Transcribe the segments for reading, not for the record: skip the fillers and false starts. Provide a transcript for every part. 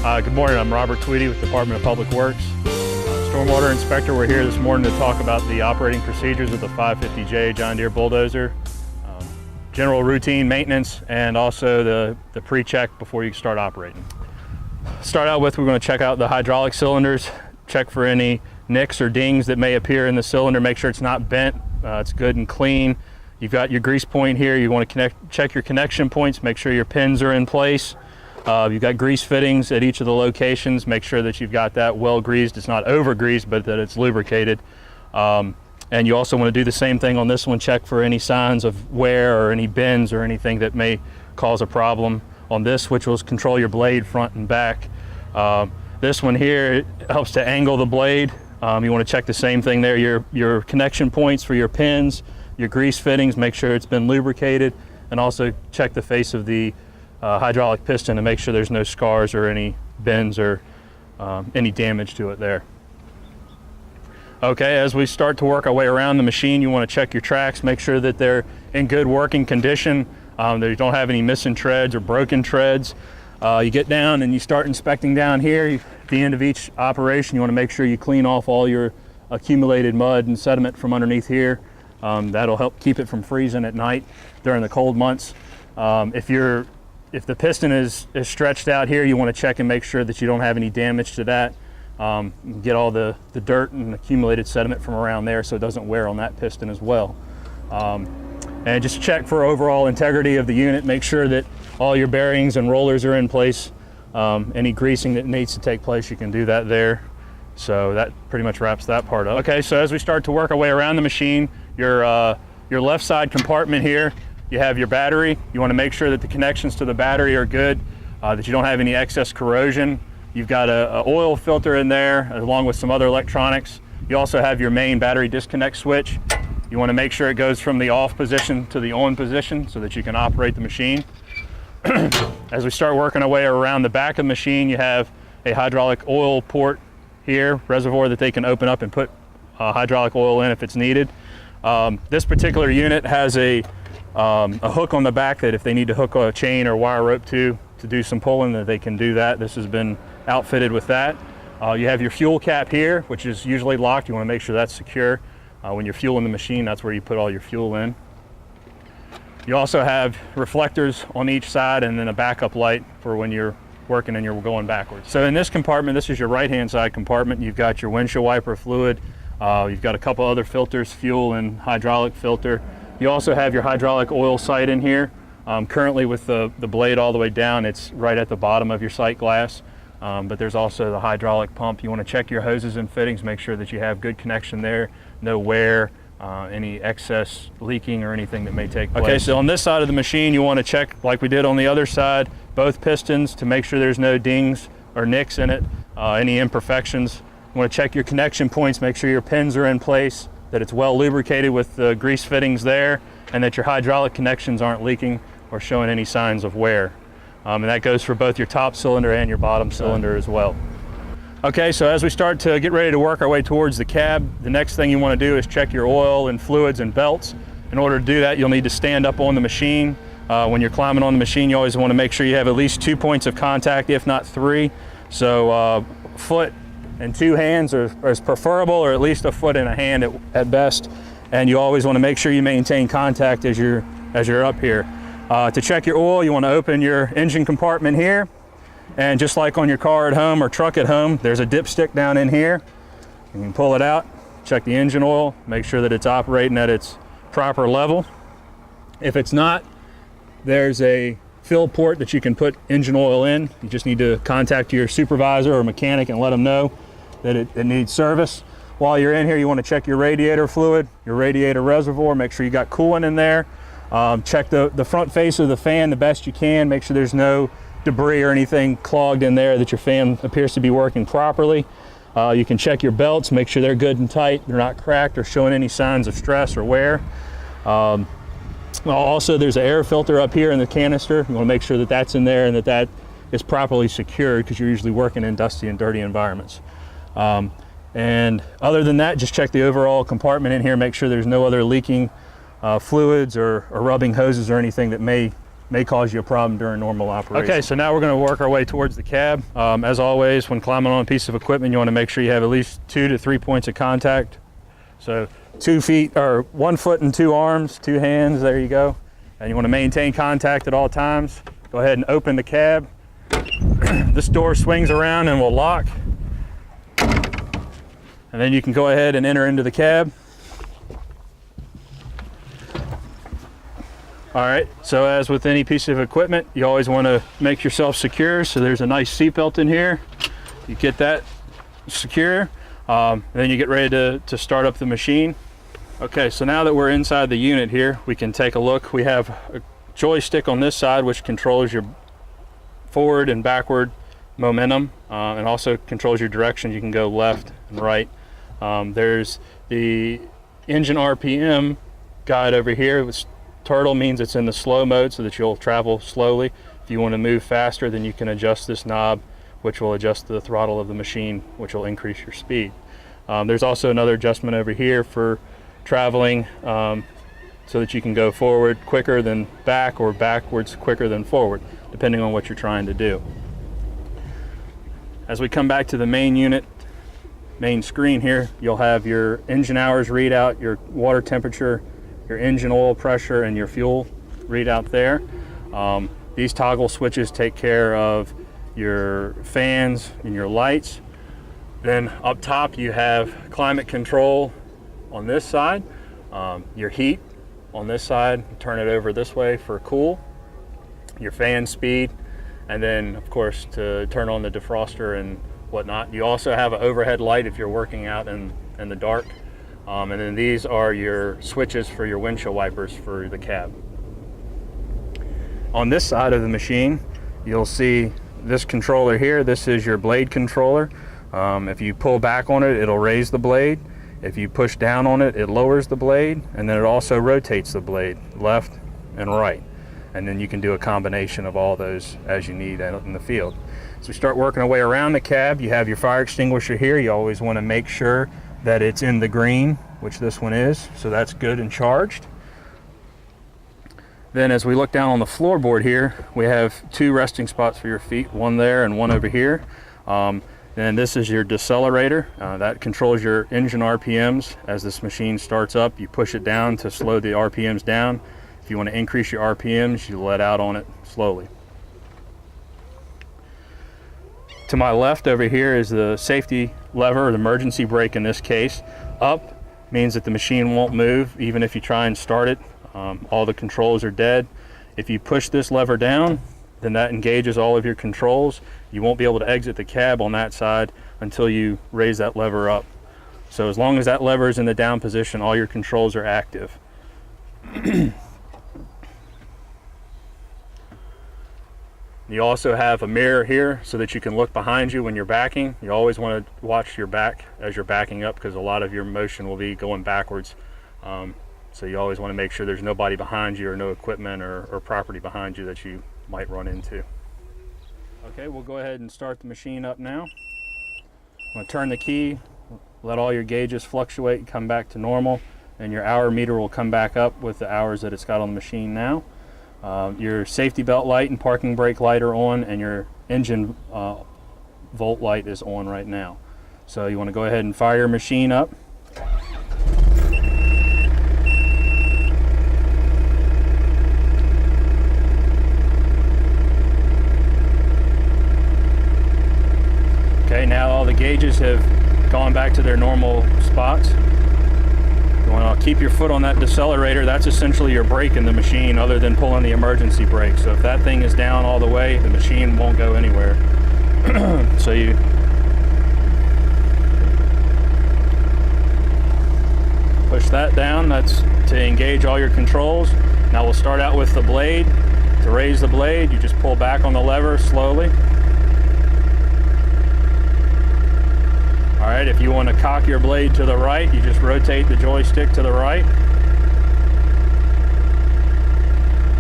Good morning, I'm Robert Tweedy with the Department of Public Works. Stormwater Inspector, we're here this morning to talk about the operating procedures of the 550J John Deere Bulldozer, general routine maintenance, and also the pre-check before you start operating. Start out with, we're going to check out the hydraulic cylinders, check for any nicks or dings that may appear in the cylinder, make sure it's not bent, it's good and clean. You've got your grease point here, you want to check your connection points, make sure your pins are in place. You've got grease fittings at each of the locations. Make sure that you've got that well greased. It's not over greased, but that it's lubricated. And you also want to do the same thing on this one. Check for any signs of wear or any bends or anything that may cause a problem on this, which will control your blade front and back. This one here, it helps to angle the blade. You want to check the same thing there. Your connection points for your pins, your grease fittings, make sure it's been lubricated, and also check the face of the hydraulic piston to make sure there's no scars or any bends or any damage to it there. Okay, as we start to work our way around the machine, you want to check your tracks, make sure that they're in good working condition, that you don't have any missing treads or broken treads. You get down and you start inspecting down here. At the end of each operation, you want to make sure you clean off all your accumulated mud and sediment from underneath here. That'll help keep it from freezing at night during the cold months. If the piston is stretched out here, you want to check and make sure that you don't have any damage to that. Get all the dirt and accumulated sediment from around there so it doesn't wear on that piston as well. And just check for overall integrity of the unit. Make sure that all your bearings and rollers are in place. Any greasing that needs to take place, you can do that there. So that pretty much wraps that part up. Okay, so as we start to work our way around the machine, your left side compartment here, you have your battery. You want to make sure that the connections to the battery are good, that you don't have any excess corrosion. You've got a oil filter in there along with some other electronics. You also have your main battery disconnect switch. You want to make sure it goes from the off position to the on position so that you can operate the machine. As we start working our way around the back of the machine, you have a hydraulic oil port here, reservoir that they can open up and put hydraulic oil in if it's needed. This particular unit has a hook on the back that if they need to hook a chain or wire rope to do some pulling, that they can do that. This has been outfitted with that. You have your fuel cap here, which is usually locked. You want to make sure that's secure. When you're fueling the machine, that's where you put all your fuel in. You also have reflectors on each side and then a backup light for when you're working and you're going backwards. So in this compartment, this is your right-hand side compartment. You've got your windshield wiper fluid. You've got a couple other filters, fuel and hydraulic filter. You also have your hydraulic oil sight in here. Currently with the blade all the way down, it's right at the bottom of your sight glass. But there's also the hydraulic pump. You want to check your hoses and fittings, make sure that you have good connection there, no wear, any excess leaking or anything that may take place. Okay, so on this side of the machine, you want to check, like we did on the other side, both pistons to make sure there's no dings or nicks in it, any imperfections. You want to check your connection points, make sure your pins are in place, that it's well lubricated with the grease fittings there, and that your hydraulic connections aren't leaking or showing any signs of wear. And that goes for both your top cylinder and your bottom cylinder as well. Okay, so as we start to get ready to work our way towards the cab, the next thing you want to do is check your oil and fluids and belts. In order to do that, you'll need to stand up on the machine. When you're climbing on the machine, you always want to make sure you have at least 2 points of contact, if not 3. So foot and 2 hands is preferable, or at least a foot and a hand at best. And you always want to make sure you maintain contact as you're up here. To check your oil, you want to open your engine compartment here. And just like on your car at home or truck at home, there's a dipstick down in here. You can pull it out, check the engine oil, make sure that it's operating at its proper level. If it's not, there's a fill port that you can put engine oil in. You just need to contact your supervisor or mechanic and let them know that it needs service. While you're in here, you want to check your radiator fluid, your radiator reservoir, make sure you got coolant in there. Check the front face of the fan the best you can, make sure there's no debris or anything clogged in there, that your fan appears to be working properly. You can check your belts, make sure they're good and tight, they're not cracked or showing any signs of stress or wear. Also, there's an air filter up here in the canister. You want to make sure that that's in there and that is properly secured, because you're usually working in dusty and dirty environments. And other than that, just check the overall compartment in here, make sure there's no other leaking fluids or rubbing hoses or anything that may may cause you a problem during normal operation. Okay, so now we're going to work our way towards the cab. As always, when climbing on a piece of equipment, you want to make sure you have at least 2 to 3 points of contact. So 2 feet, or 1 foot and 2 arms, 2 hands, there you go. And you want to maintain contact at all times. Go ahead and open the cab. This door swings around and will lock. And then you can go ahead and enter into the cab. All right, so as with any piece of equipment, you always want to make yourself secure. So there's a nice seatbelt in here. You get that secure. Then you get ready to start up the machine. Okay, so now that we're inside the unit here, we can take a look. We have a joystick on this side, which controls your forward and backward momentum, and also controls your direction. You can go left and right. There's the engine RPM guide over here. Turtle means it's in the slow mode so that you'll travel slowly. If you want to move faster, then you can adjust this knob, which will adjust the throttle of the machine, which will increase your speed. There's also another adjustment over here for traveling, so that you can go forward quicker than back or backwards quicker than forward, depending on what you're trying to do. As we come back to the main unit, main screen here, you'll have your engine hours readout, your water temperature, your engine oil pressure, and your fuel readout there. These toggle switches take care of your fans and your lights. Then up top you have climate control on this side, your heat on this side, turn it over this way for cool, your fan speed, and then of course to turn on the defroster and whatnot. You also have an overhead light if you're working out in the dark. And then these are your switches for your windshield wipers for the cab. On this side of the machine, you'll see this controller here. This is your blade controller. If you pull back on it, it'll raise the blade. If you push down on it, it lowers the blade, and then it also rotates the blade left and right. And then you can do a combination of all those as you need out in the field. So we start working our way around the cab. You have your fire extinguisher here. You always want to make sure that it's in the green, which this one is, so that's good and charged. Then as we look down on the floorboard here, we have 2 resting spots for your feet, one there and one over here. Then this is your decelerator. That controls your engine RPMs. As this machine starts up, you push it down to slow the RPMs down. If you want to increase your RPMs, you let out on it slowly. To my left over here is the safety lever, or the emergency brake in this case. Up means that the machine won't move even if you try and start it. All the controls are dead. If you push this lever down, then that engages all of your controls. You won't be able to exit the cab on that side until you raise that lever up. So as long as that lever is in the down position, all your controls are active. You also have a mirror here so that you can look behind you when you're backing. You always want to watch your back as you're backing up, because a lot of your motion will be going backwards. So you always want to make sure there's nobody behind you or no equipment or property behind you that you might run into. Okay, we'll go ahead and start the machine up now. I'm going to turn the key, let all your gauges fluctuate and come back to normal, and your hour meter will come back up with the hours that it's got on the machine now. Your safety belt light and parking brake light are on, and your engine volt light is on right now. So you want to go ahead and fire your machine up. Okay, now all the gauges have gone back to their normal spots. You want to keep your foot on that decelerator. That's essentially your brake in the machine, other than pulling the emergency brake. So if that thing is down all the way, the machine won't go anywhere. So you push that down. That's to engage all your controls. Now we'll start out with the blade. To raise the blade, you just pull back on the lever slowly. All right, if you want to cock your blade to the right, you just rotate the joystick to the right.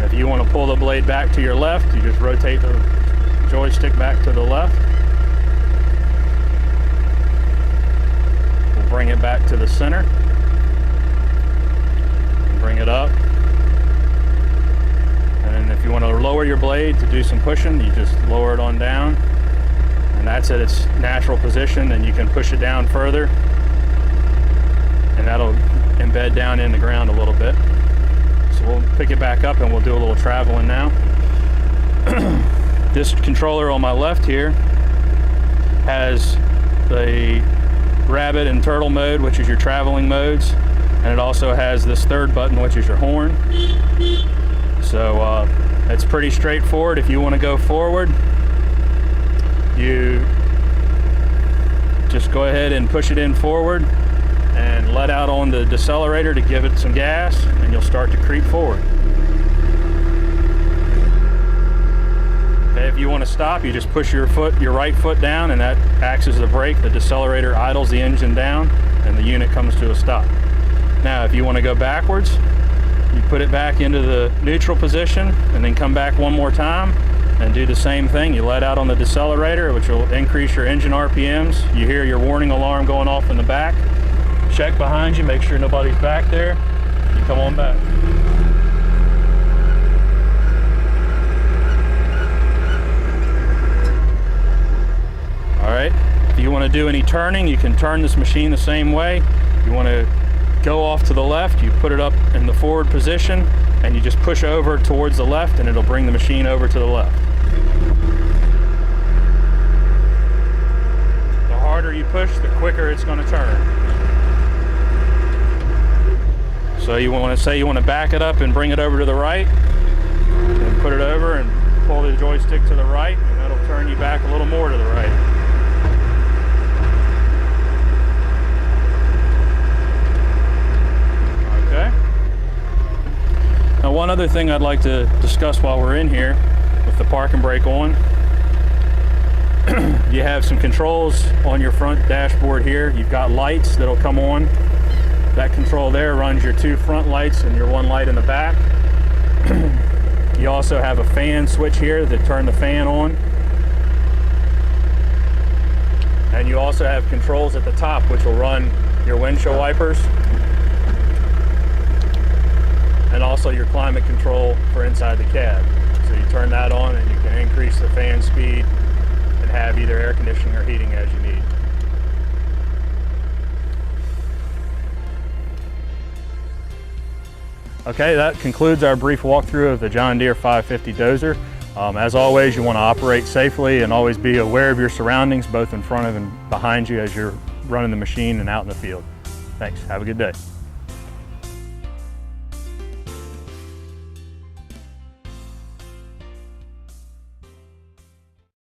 If you want to pull the blade back to your left, you just rotate the joystick back to the left. We'll bring it back to the center. Bring it up. And then if you want to lower your blade to do some pushing, you just lower it on down, and that's at its natural position, and you can push it down further, and that'll embed down in the ground a little bit. So we'll pick it back up and we'll do a little traveling now. This controller on my left here has the rabbit and turtle mode, which is your traveling modes, and it also has this third button, which is your horn. So it's pretty straightforward. If you want to go forward, you just go ahead and push it in forward and let out on the decelerator to give it some gas, and you'll start to creep forward. Okay, if you want to stop, you just push your right foot down, and that acts as the brake. The decelerator idles the engine down, and the unit comes to a stop. Now, if you want to go backwards, you put it back into the neutral position, and then come back one more time, and do the same thing. You let out on the decelerator, which will increase your engine RPMs. You hear your warning alarm going off in the back. Check behind you, make sure nobody's back there. You come on back. All right, if you want to do any turning, you can turn this machine the same way. If you want to go off to the left, you put it up in the forward position, and you just push over towards the left, and it'll bring the machine over to the left. The harder you push, the quicker it's going to turn. So you want to back it up and bring it over to the right, and put it over and pull the joystick to the right, and that'll turn you back a little more to the right. Okay. Now, one other thing I'd like to discuss while we're in here with the park and brake on, you have some controls on your front dashboard here. You've got lights that'll come on. That control there runs your two front lights and your one light in the back. You also have a fan switch here that turn the fan on. And you also have controls at the top which will run your windshield wipers, and also your climate control for inside the cab. So you turn that on and you can increase the fan speed and have either air conditioning or heating as you need. Okay, that concludes our brief walkthrough of the John Deere 550 dozer. As always, you want to operate safely and always be aware of your surroundings, both in front of and behind you as you're running the machine and out in the field. Thanks. Have a good day.